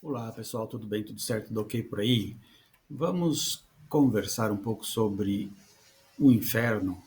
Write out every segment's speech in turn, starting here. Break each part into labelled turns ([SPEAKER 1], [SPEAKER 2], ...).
[SPEAKER 1] Olá pessoal, tudo bem? Tudo certo? Tudo ok por aí? Vamos conversar um pouco sobre o inferno.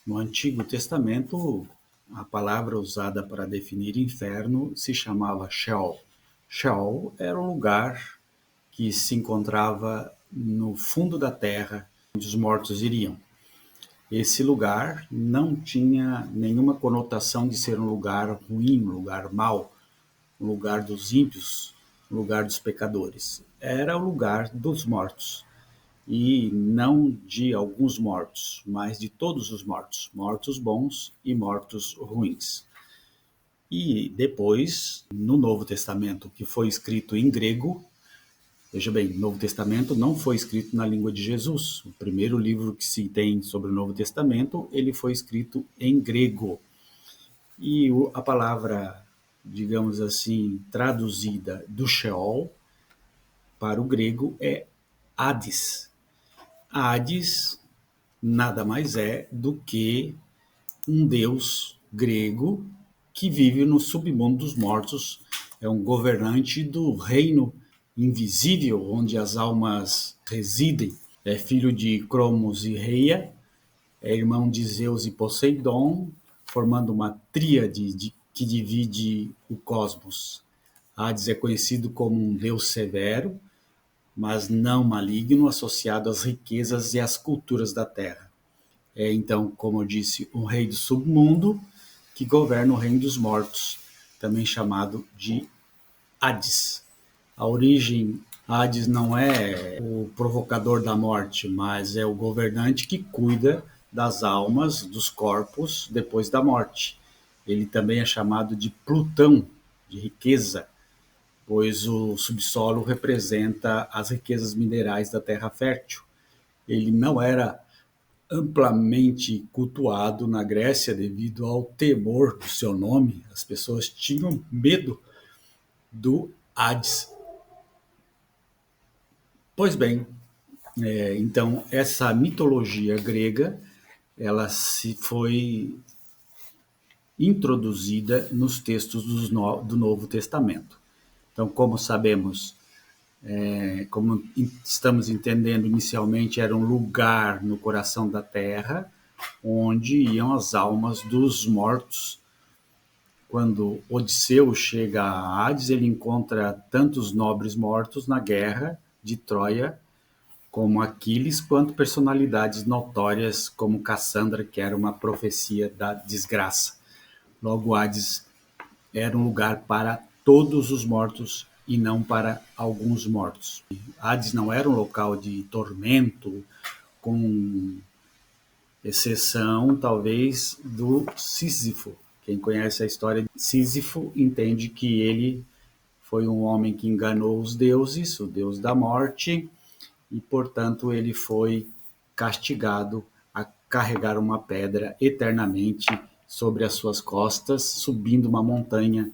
[SPEAKER 1] No Antigo Testamento, a palavra usada para definir inferno se chamava Sheol. Sheol era um lugar que se encontrava no fundo da terra, onde os mortos iriam. Esse lugar não tinha nenhuma conotação de ser um lugar ruim, um lugar mau, um lugar dos ímpios, um lugar dos pecadores. Era o lugar dos mortos. E não de alguns mortos, mas de todos os mortos, mortos bons e mortos ruins. E depois, no Novo Testamento, que foi escrito em grego, veja bem, o Novo Testamento não foi escrito na língua de Jesus. O primeiro livro que se tem sobre o Novo Testamento, ele foi escrito em grego. E a palavra, digamos assim, traduzida do Sheol para o grego é Hades. Hades nada mais é do que um deus grego que vive no submundo dos mortos, é um governante do reino invisível onde as almas residem. É filho de Cronos e Reia, é irmão de Zeus e Poseidon, formando uma tríade que divide o cosmos. Hades é conhecido como um deus severo, mas não maligno, associado às riquezas e às culturas da terra. É então, como eu disse, um rei do submundo que governa o reino dos mortos, também chamado de Hades. A origem, Hades não é o provocador da morte, mas é o governante que cuida das almas, dos corpos depois da morte. Ele também é chamado de Plutão, de riqueza, pois o subsolo representa as riquezas minerais da terra fértil. Ele não era amplamente cultuado na Grécia devido ao temor do seu nome. As pessoas tinham medo do Hades. Pois bem, então essa mitologia grega ela se foi introduzida nos textos do Novo Testamento. Então, como sabemos, como estamos entendendo inicialmente, era um lugar no coração da terra onde iam as almas dos mortos. Quando Odisseu chega a Hades, ele encontra tantos nobres mortos na guerra de Troia, como Aquiles, quanto personalidades notórias como Cassandra, que era uma profecia da desgraça. Logo, Hades era um lugar para todos os mortos e não para alguns mortos. Hades não era um local de tormento, com exceção talvez do Sísifo. Quem conhece a história de Sísifo entende que ele foi um homem que enganou os deuses, o deus da morte, e portanto ele foi castigado a carregar uma pedra eternamente sobre as suas costas, subindo uma montanha,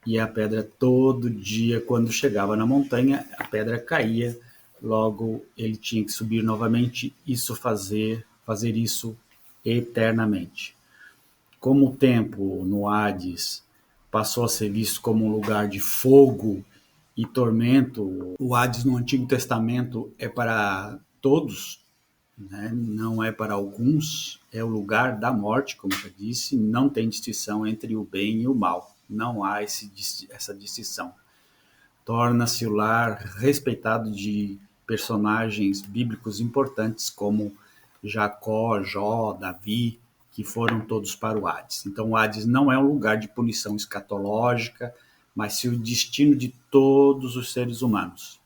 [SPEAKER 1] e a pedra todo dia, quando chegava na montanha, a pedra caía, logo ele tinha que subir novamente, fazer isso eternamente. Como o tempo no Hades passou a ser visto como um lugar de fogo e tormento, o Hades no Antigo Testamento é para todos, né? Não é para alguns, é o lugar da morte, como já disse, não tem distinção entre o bem e o mal, não há essa distinção. Torna-se o lar respeitado de personagens bíblicos importantes como Jacó, Jó, Davi, que foram todos para o Hades. Então, o Hades não é um lugar de punição escatológica, mas sim o destino de todos os seres humanos.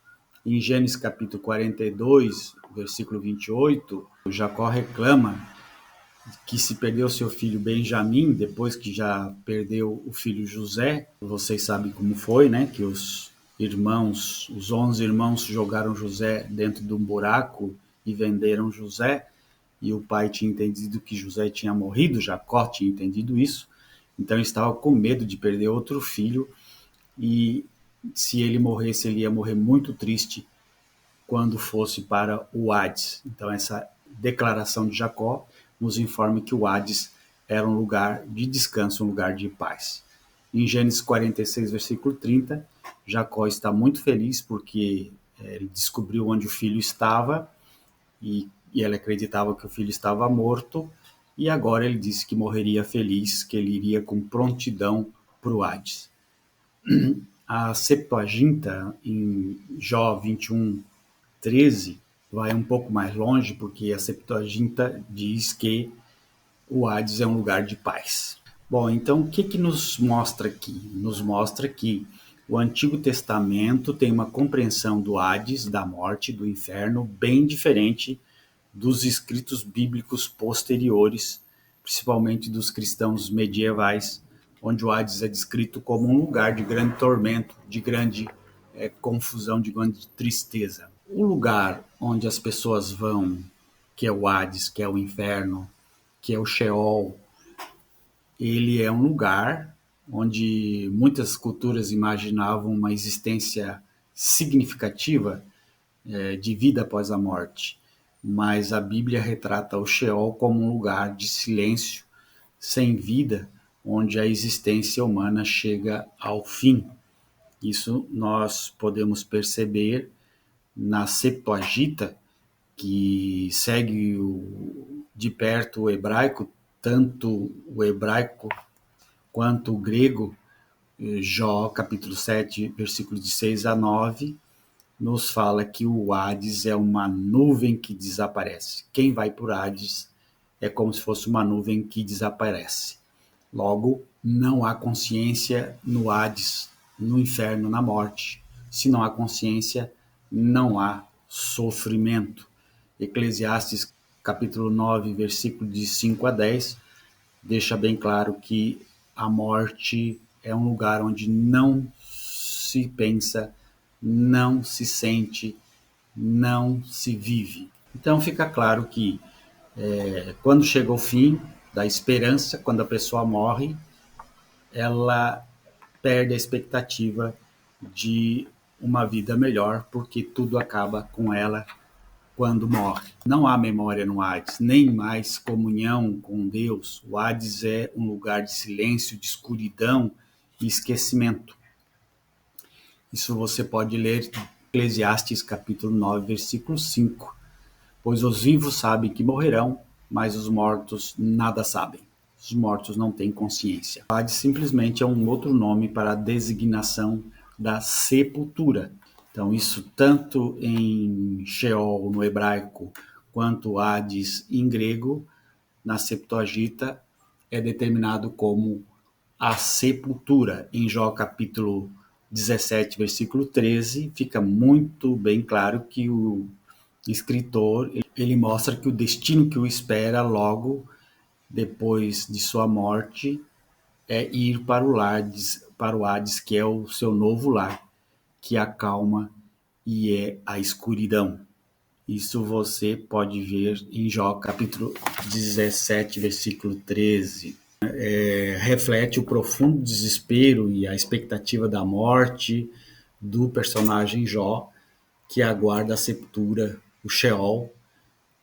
[SPEAKER 1] Em Gênesis capítulo 42, versículo 28, Jacó reclama que se perdeu seu filho Benjamim, depois que já perdeu o filho José. Vocês sabem como foi, né? Que os 11 irmãos jogaram José dentro de um buraco e venderam José, e o pai tinha entendido que José tinha morrido, Jacó tinha entendido isso, então ele estava com medo de perder outro filho, e se ele morresse, ele ia morrer muito triste quando fosse para o Hades. Então essa declaração de Jacó nos informa que o Hades era um lugar de descanso, um lugar de paz. Em Gênesis 46, versículo 30, Jacó está muito feliz porque ele descobriu onde o filho estava e ele acreditava que o filho estava morto, e agora ele disse que morreria feliz, que ele iria com prontidão para o Hades. A Septuaginta, em Jó 21, 13, vai um pouco mais longe, porque a Septuaginta diz que o Hades é um lugar de paz. Bom, então o que nos mostra aqui? Nos mostra que o Antigo Testamento tem uma compreensão do Hades, da morte, do inferno, bem diferente dos escritos bíblicos posteriores, principalmente dos cristãos medievais, onde o Hades é descrito como um lugar de grande tormento, de grande confusão, de grande tristeza. O lugar onde as pessoas vão, que é o Hades, que é o inferno, que é o Sheol, ele é um lugar onde muitas culturas imaginavam uma existência significativa de vida após a morte, mas a Bíblia retrata o Sheol como um lugar de silêncio, sem vida, onde a existência humana chega ao fim. Isso nós podemos perceber na Septuaginta, que segue de perto o hebraico, tanto o hebraico quanto o grego. Jó, capítulo 7, versículos de 6 a 9, nos fala que o Hades é uma nuvem que desaparece. Quem vai por Hades é como se fosse uma nuvem que desaparece. Logo, não há consciência no Hades, no inferno, na morte. Se não há consciência, não há sofrimento. Eclesiastes, capítulo 9, versículo de 5 a 10, deixa bem claro que a morte é um lugar onde não se pensa, não se sente, não se vive. Então fica claro que quando chega o fim da esperança, quando a pessoa morre, ela perde a expectativa de uma vida melhor, porque tudo acaba com ela quando morre. Não há memória no Hades, nem mais comunhão com Deus. O Hades é um lugar de silêncio, de escuridão e esquecimento. Isso você pode ler em Eclesiastes capítulo 9, versículo 5. Pois os vivos sabem que morrerão, mas os mortos nada sabem. Os mortos não têm consciência. O Hades simplesmente é um outro nome para a designação da sepultura. Então, isso tanto em Sheol, no hebraico, quanto Hades em grego, na Septuaginta, é determinado como a sepultura. Em Jó capítulo 17, versículo 13, fica muito bem claro que o escritor ele mostra que o destino que o espera logo depois de sua morte é ir para o Hades, que é o seu novo lar, que acalma e é a escuridão. Isso você pode ver em Jó capítulo 17, versículo 13. Reflete o profundo desespero e a expectativa da morte do personagem Jó, que aguarda a sepultura, o Sheol,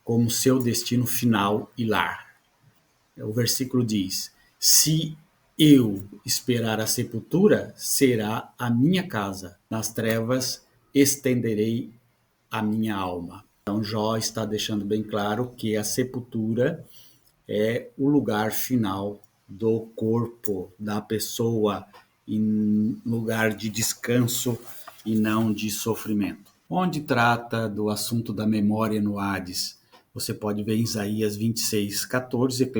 [SPEAKER 1] como seu destino final e lar. O versículo diz: se eu esperar a sepultura, será a minha casa. Nas trevas estenderei a minha alma. Então Jó está deixando bem claro que a sepultura é o lugar final do corpo, da pessoa, em lugar de descanso e não de sofrimento. Onde trata do assunto da memória no Hades, você pode ver em Isaías 26, 14,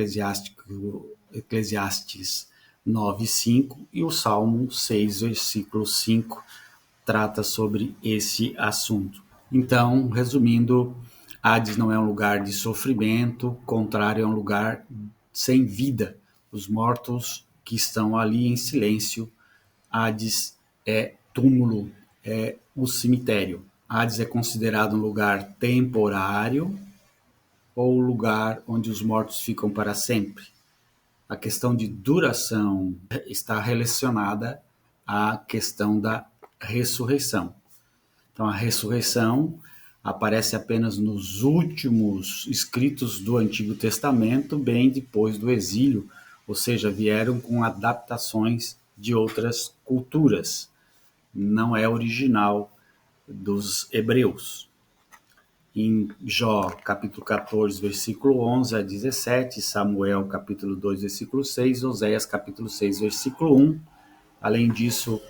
[SPEAKER 1] Eclesiastes 9, 5 e o Salmo 6, versículo 5, trata sobre esse assunto. Então, resumindo, Hades não é um lugar de sofrimento, contrário, é um lugar sem vida. Os mortos que estão ali em silêncio. Hades é túmulo, é o cemitério. Hades é considerado um lugar temporário ou lugar onde os mortos ficam para sempre. A questão de duração está relacionada à questão da ressurreição. Então, a ressurreição aparece apenas nos últimos escritos do Antigo Testamento, bem depois do exílio, ou seja, vieram com adaptações de outras culturas, não é original dos hebreus. Em Jó, capítulo 14, versículo 11 a 17, Samuel, capítulo 2, versículo 6, Oséias, capítulo 6, versículo 1. Além disso,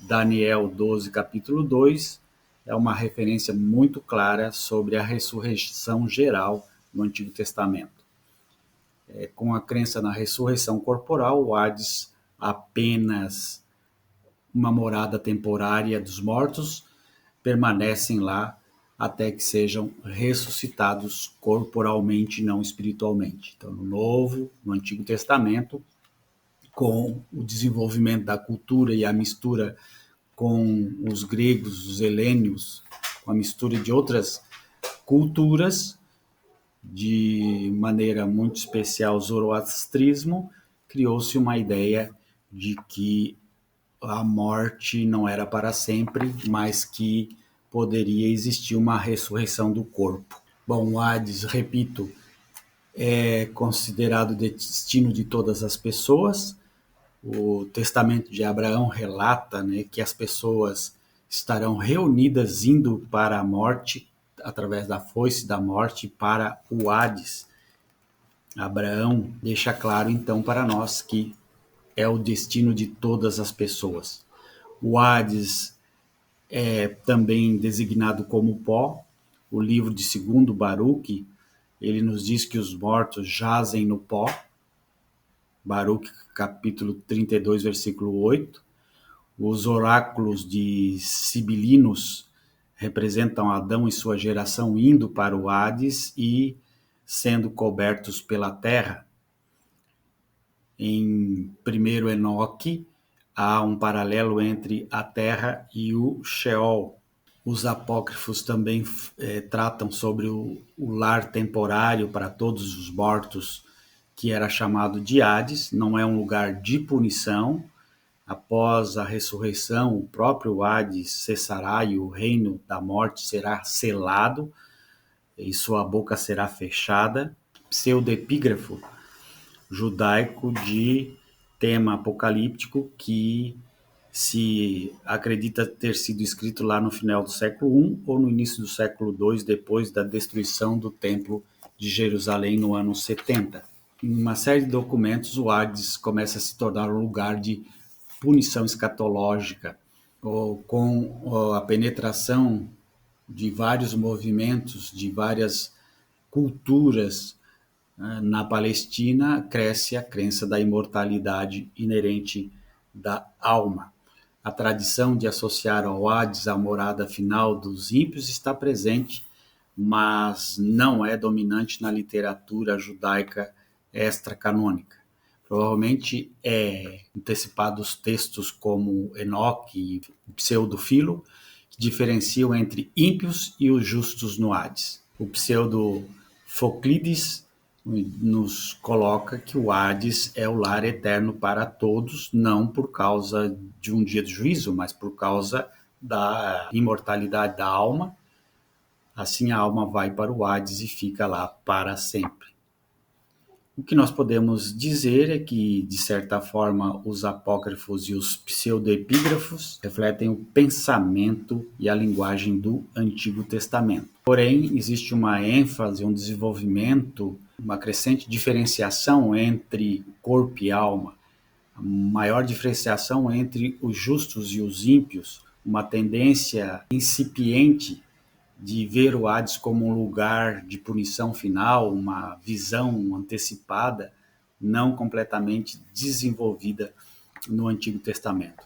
[SPEAKER 1] Daniel 12, capítulo 2, é uma referência muito clara sobre a ressurreição geral no Antigo Testamento. Com a crença na ressurreição corporal, o Hades apenas uma morada temporária dos mortos, permanecem lá até que sejam ressuscitados corporalmente, não espiritualmente. Então, no Antigo Testamento, com o desenvolvimento da cultura e a mistura com os gregos, os helênios, com a mistura de outras culturas, de maneira muito especial o zoroastrismo, criou-se uma ideia de que a morte não era para sempre, mas que poderia existir uma ressurreição do corpo. Bom, o Hades, repito, é considerado o destino de todas as pessoas. O Testamento de Abraão relata, né, que as pessoas estarão reunidas indo para a morte, através da foice da morte, para o Hades. Abraão deixa claro, então, para nós que é o destino de todas as pessoas. O Hades é também designado como pó. O livro de 2º Baruque, ele nos diz que os mortos jazem no pó. Baruque, capítulo 32, versículo 8. Os oráculos de Sibilinos representam Adão e sua geração indo para o Hades e sendo cobertos pela terra. Em 1º Enoque, há um paralelo entre a terra e o Sheol. Os apócrifos também tratam sobre o lar temporário para todos os mortos, que era chamado de Hades. Não é um lugar de punição. Após a ressurreição, o próprio Hades cessará e o reino da morte será selado e sua boca será fechada. Pseudepígrafo judaico de tema apocalíptico que se acredita ter sido escrito lá no final do século I ou no início do século II, depois da destruição do Templo de Jerusalém no ano 70. Em uma série de documentos, o Hades começa a se tornar um lugar de punição escatológica, com a penetração de vários movimentos, de várias culturas. Na Palestina, cresce a crença da imortalidade inerente da alma. A tradição de associar ao Hades a morada final dos ímpios está presente, mas não é dominante na literatura judaica extracanônica. Provavelmente é antecipados textos como Enoque e Pseudofilo, que diferenciam entre ímpios e os justos no Hades. O Pseudo-Foclides nos coloca que o Hades é o lar eterno para todos, não por causa de um dia de juízo, mas por causa da imortalidade da alma. Assim a alma vai para o Hades e fica lá para sempre. O que nós podemos dizer é que, de certa forma, os apócrifos e os pseudoepígrafos refletem o pensamento e a linguagem do Antigo Testamento. Porém, existe uma ênfase, um desenvolvimento, uma crescente diferenciação entre corpo e alma, a maior diferenciação entre os justos e os ímpios, uma tendência incipiente de ver o Hades como um lugar de punição final, uma visão antecipada, não completamente desenvolvida no Antigo Testamento.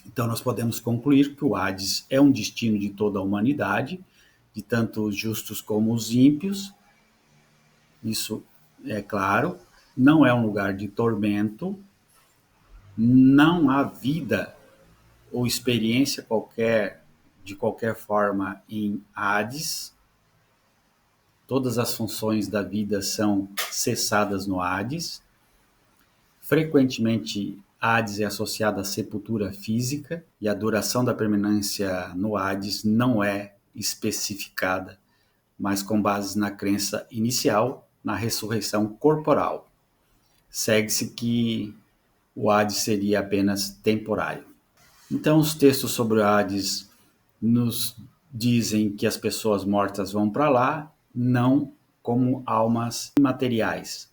[SPEAKER 1] Então, nós podemos concluir que o Hades é um destino de toda a humanidade, de tanto os justos como os ímpios. Isso é claro. Não é um lugar de tormento. Não há vida ou experiência qualquer, de qualquer forma, em Hades. Todas as funções da vida são cessadas no Hades. Frequentemente, Hades é associado à sepultura física e a duração da permanência no Hades não é especificada, mas com base na crença inicial, na ressurreição corporal. Segue-se que o Hades seria apenas temporário. Então, os textos sobre o Hades nos dizem que as pessoas mortas vão para lá, não como almas imateriais.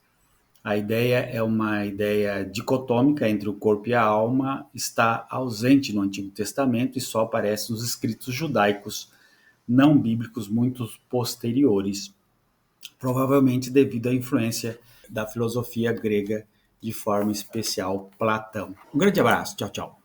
[SPEAKER 1] A ideia é uma ideia dicotômica entre o corpo e a alma, está ausente no Antigo Testamento e só aparece nos escritos judaicos não bíblicos muito posteriores, provavelmente devido à influência da filosofia grega, de forma especial Platão. Um grande abraço, tchau, tchau.